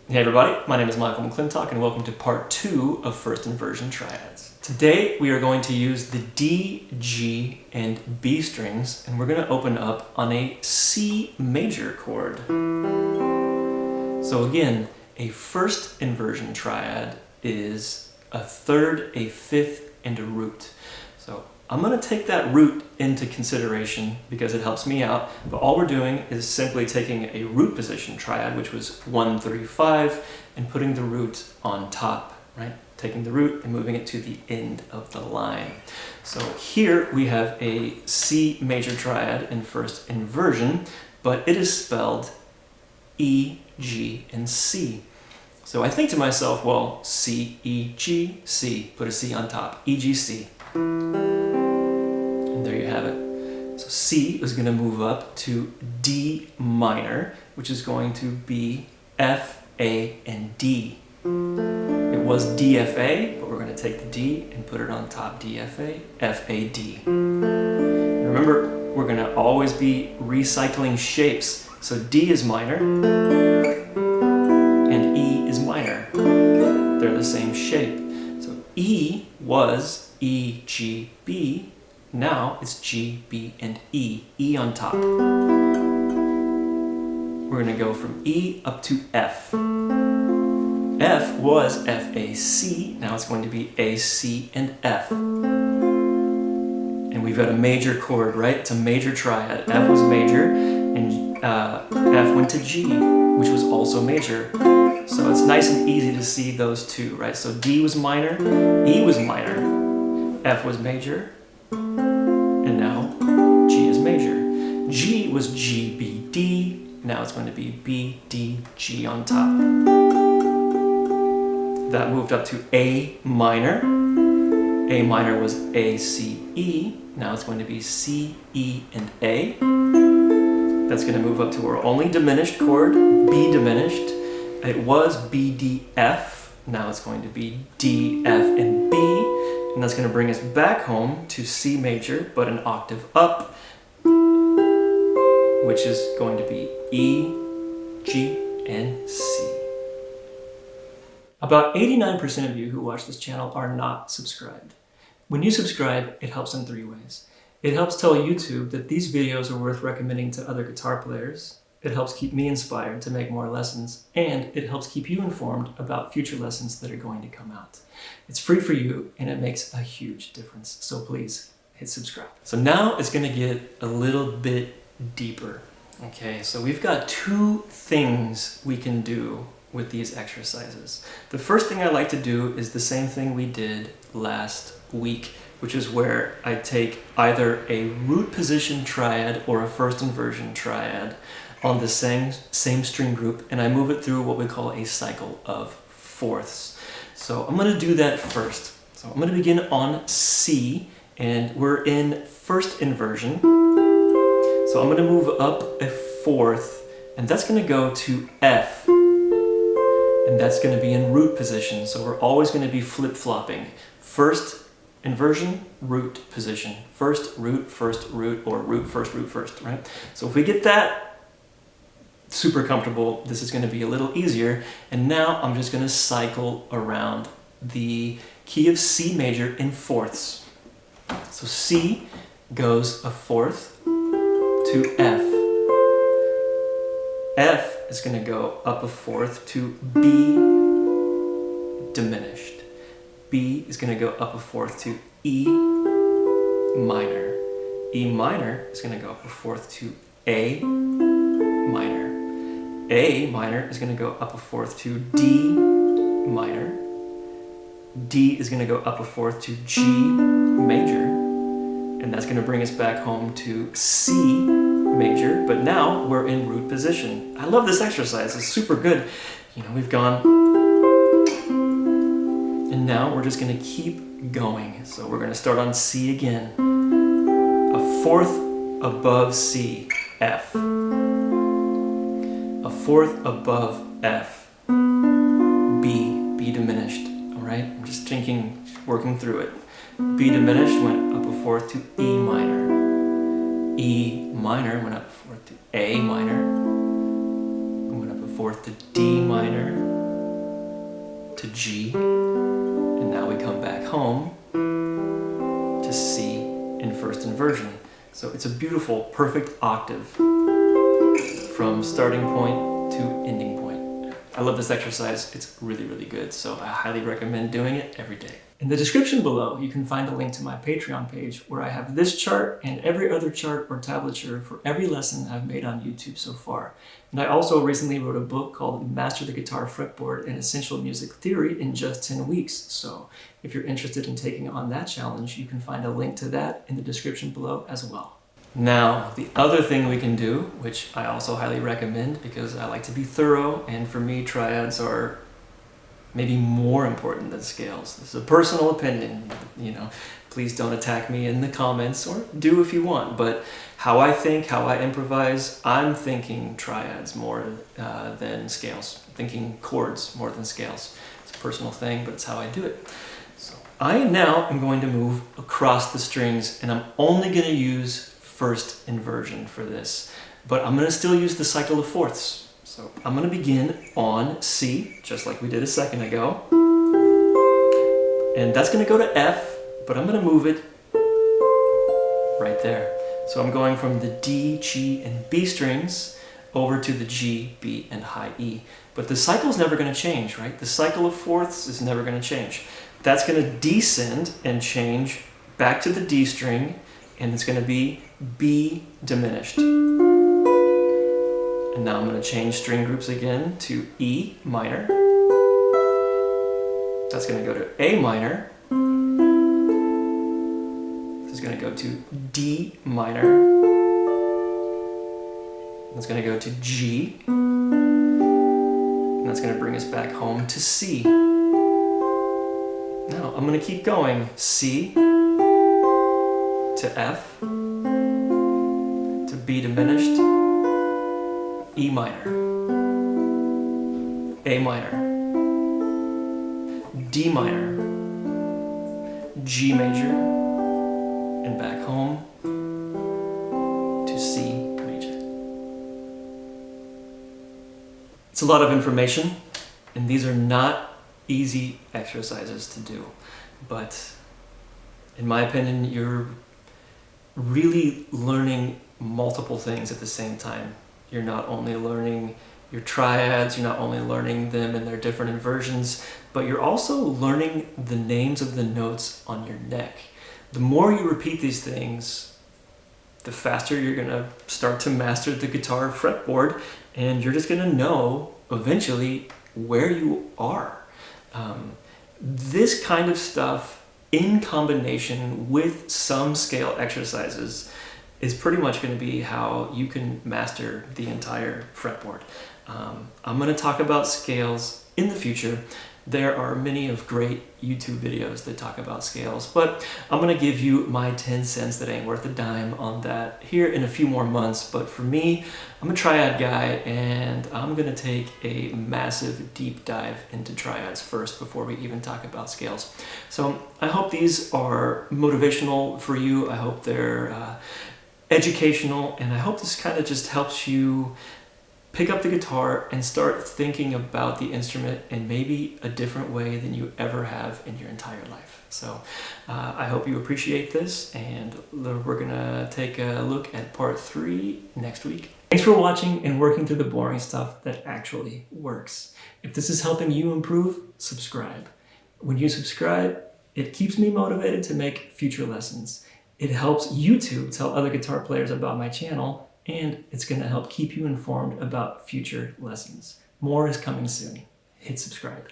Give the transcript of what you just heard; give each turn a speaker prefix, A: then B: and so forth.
A: Hey everybody, my name is Michael McClintock and welcome to part 2 of First Inversion Triads. Today we are going to use the D, G, and B strings, and we're going to open up on a C major chord. So again, a first inversion triad is a third, a fifth, and a root. So I'm going to take that root into consideration because it helps me out, but all we're doing is simply taking a root position triad, which was 1, 3, 5, and putting the root on top, right? Taking the root and moving it to the end of the line. So here we have a C major triad in first inversion, but it is spelled E, G, and C. So I think to myself, well, C, E, G, C, put a C on top, E, G, C. And there you have it. So C is going to move up to D minor, which is going to be F, A, and D. It was DFA, but we're going to take the D and put it on top, DFA, F, A, D. And remember, we're going to always be recycling shapes. So D is minor, and E is minor. They're the same shape. So E was E, G, B. Now it's G, B, and E. E on top. We're going to go from E up to F. F was F, A, C. Now it's going to be A, C, and F. And we've got a major chord, right? It's a major triad. F was major, and F went to G, which was also major. So it's nice and easy to see those two, right? So D was minor, E was minor, F was major, and now G is major. G was G, B, D. Now it's going to be B, D, G on top. That moved up to A minor. A minor was A, C, E. Now it's going to be C, E, and A. That's going to move up to our only diminished chord, B diminished. It was B, D, F. Now it's going to be D, F, and B. And that's going to bring us back home to C major, but an octave up, which is going to be E, G, and C. About 89% of you who watch this channel are not subscribed. When you subscribe, it helps in 3 ways. It helps tell YouTube that these videos are worth recommending to other guitar players. It helps keep me inspired to make more lessons, and it helps keep you informed about future lessons that are going to come out. It's free for you, and it makes a huge difference, so please hit subscribe. So now it's going to get a little bit deeper. Okay, so we've got 2 things we can do with these exercises. The first thing I like to do is the same thing we did last week, which is where I take either a root position triad or a first inversion triad on the same string group, and I move it through what we call a cycle of fourths. So I'm going to do that first. So I'm going to begin on C, and we're in first inversion. So I'm going to move up a fourth, and that's going to go to F. And that's going to be in root position. So we're always going to be flip-flopping. First inversion, root position. First, root, or root, first, right? So if we get that super comfortable, this is going to be a little easier. And now I'm just going to cycle around the key of C major in fourths. So C goes a fourth to F. F is going to go up a fourth to B diminished. B is going to go up a fourth to E minor. E minor is going to go up a fourth to A minor. A minor is going to go up a fourth to D minor. D is going to go up a fourth to G major. And that's going to bring us back home to C major, but now we're in root position. I love this exercise, it's super good. You know, we've gone, and now we're just going to keep going. So we're going to start on C again. A fourth above C, F. A fourth above F, B diminished. All right, I'm just working through it. B diminished went up a fourth to E minor. E minor went up a fourth to A minor. Went up a fourth to D minor. to G, and now we come back home to C in first inversion. So it's a beautiful, perfect octave from starting point to ending point. I love this exercise. It's really, really good. So I highly recommend doing it every day. In the description below, you can find a link to my Patreon page where I have this chart and every other chart or tablature for every lesson I've made on YouTube so far. And I also recently wrote a book called Master the Guitar Fretboard and Essential Music Theory in just 10 weeks. So if you're interested in taking on that challenge, you can find a link to that in the description below as well. Now, the other thing we can do, which I also highly recommend because I like to be thorough, and for me, triads are maybe more important than scales. This is a personal opinion, you know. Please don't attack me in the comments, or do if you want, but how I think, how I improvise, I'm thinking triads more than scales. I'm thinking chords more than scales. It's a personal thing, but it's how I do it. So I now am going to move across the strings, and I'm only going to use first inversion for this, but I'm going to still use the cycle of fourths. So I'm going to begin on C, just like we did a second ago, and that's going to go to F, but I'm going to move it right there. So I'm going from the D, G, and B strings over to the G, B, and high E. But the cycle's never going to change, right? The cycle of fourths is never going to change. That's going to descend and change back to the D string, and it's going to be B diminished. And now I'm going to change string groups again to E minor. That's going to go to A minor. This is going to go to D minor. That's going to go to G. And that's going to bring us back home to C. Now I'm going to keep going. C to F, to B diminished, E minor, A minor, D minor, G major, and back home to C major. It's a lot of information, and these are not easy exercises to do, but in my opinion, you're really learning multiple things at the same time. You're not only learning your triads, you're not only learning them in their different inversions, but you're also learning the names of the notes on your neck. The more you repeat these things, the faster you're going to start to master the guitar fretboard, and you're just going to know eventually where you are. This kind of stuff in combination with some scale exercises is pretty much going to be how you can master the entire fretboard. I'm going to talk about scales in the future. There are many of great YouTube videos that talk about scales, but I'm going to give you my 10 cents that ain't worth a dime on that here in a few more months. But for me, I'm a triad guy, and I'm going to take a massive deep dive into triads first before we even talk about scales. So I hope these are motivational for you. I hope they're educational, and I hope this kind of just helps you pick up the guitar and start thinking about the instrument in maybe a different way than you ever have in your entire life. So I hope you appreciate this, and we're gonna take a look at part 3 next week. Thanks for watching and working through the boring stuff that actually works. If this is helping you improve, subscribe. When you subscribe, it keeps me motivated to make future lessons. It helps YouTube tell other guitar players about my channel, and it's going to help keep you informed about future lessons. More is coming soon. Hit subscribe.